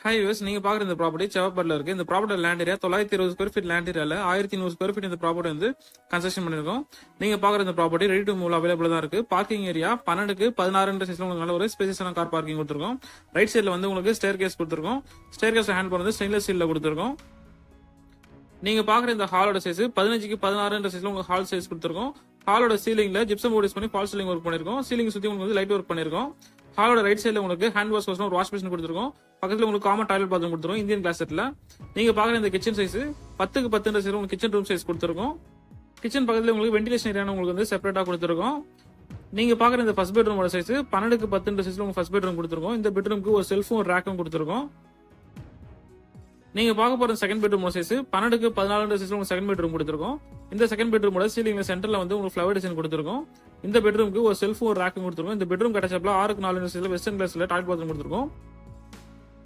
Hi use நீங்க பாக்குற இந்த ப்ராப்பர்ட்டி செவப்பர்ல இருக்கு. இந்த property land area 920 square feet land ஏரியால 1100 ஸ்கொயர் ஃபீட் இந்த ப்ராப்பர்ட்டி வந்து கன்ஸ்ட்ரக்ஷன் பண்ணிருக்கோம். நீங்க பாக்குற இந்த property ready to move available தான் இருக்கு. பார்க்கிங் ஏரியா 12க்கு 16 சைஸ்ல உங்களுக்கு நல்ல ஒரு ஸ்பேசியஸான கார் பார்க்கிங் கொடுத்துருக்கோம். ரைட் சைடுல வந்து உங்களுக்கு ஸ்டேர் கேஸ் கொடுத்துருக்கோம். ஸ்டேர் கேஸ் ஹேண்ட் பண்ணது ஸ்டெயின்லெஸ் ஸ்டீல்ல கொடுத்துருக்கோம். நீங்க பாக்குற இந்த ஹாலோட சைஸ் 15க்கு 16 சைஸ்ல உங்களுக்கு ஹால் சைஸ் கொடுத்துருக்கோம். ஹாலோட சீலிங்ல ஜிப்சம் போர்ட் யூஸ் பண்ணி ஃபால் சீலிங் ஒர்க் பண்ணிருக்கோம். சீலிங் சுத்தி உங்களுக்கு வந்து லைட் ஒர்க் பண்ணிருக்கோம். ஹாலோட ரைட் சைடுல உங்களுக்கு ஹேண்ட் வாஷ் ஒரு வாஷ் பேஷன் கொடுத்துருக்கோம். பக்கத்துல உங்களுக்கு காமன் டாய்லெட் பாத்ரூம் கொடுத்துருக்கோம். இந்தியன் கிளாஸ் செட்ல நீங்க பாக்குற இந்த கிச்சன் சைஸ் 10க்கு 10 சைஸ் உங்களுக்கு கிச்சன் ரூம் சைஸ் கொடுத்துருக்கோம். கிச்சன் பக்கத்துல உங்களுக்கு வென்டிலேஷன் ஏரியா உங்களுக்கு வந்து செப்பரேட்டா கொடுத்துருக்கோம். நீங்க பாக்குற இந்த ஃபர்ஸ்ட் பெட்ரூமோட சைஸ் 12க்கு 10 சைஸ்ல உங்களுக்கு ஃபர்ஸ்ட் பெட்ரூம் கொடுத்துருக்கோம். இந்த பெட்ரூமுக்கு ஒரு செல்ஃபும் ஒரு ரேக்கும் கொடுத்துருக்கோம். நீங்க பார்க்க போற செகண்ட் பெட்ரூமோட சைஸ் 12க்கு 14 சைஸ்ல உங்களுக்கு செகண்ட் பெட்ரூம் கொடுத்துருக்கோம். இந்த செகண்ட் பெட்ரூமோட சீலிங்ல சென்டர்ல வந்து உங்களுக்கு ஃப்ளவர் டிசைன் கொடுத்துருக்கோம். இந்த பெட்ரூமுக்கு ஒரு செல்ஃபும் ஒரு ரேக்கும் கொடுத்துருக்கோம். இந்த பெட்ரூம் கட்டச்சப்ல 6க்கு 4 சைஸ்ல வெஸ்டர்ன் கிளாஸ்ல டாய்லெட் பாத்ரூம் கொடுத்துருக்கோம்.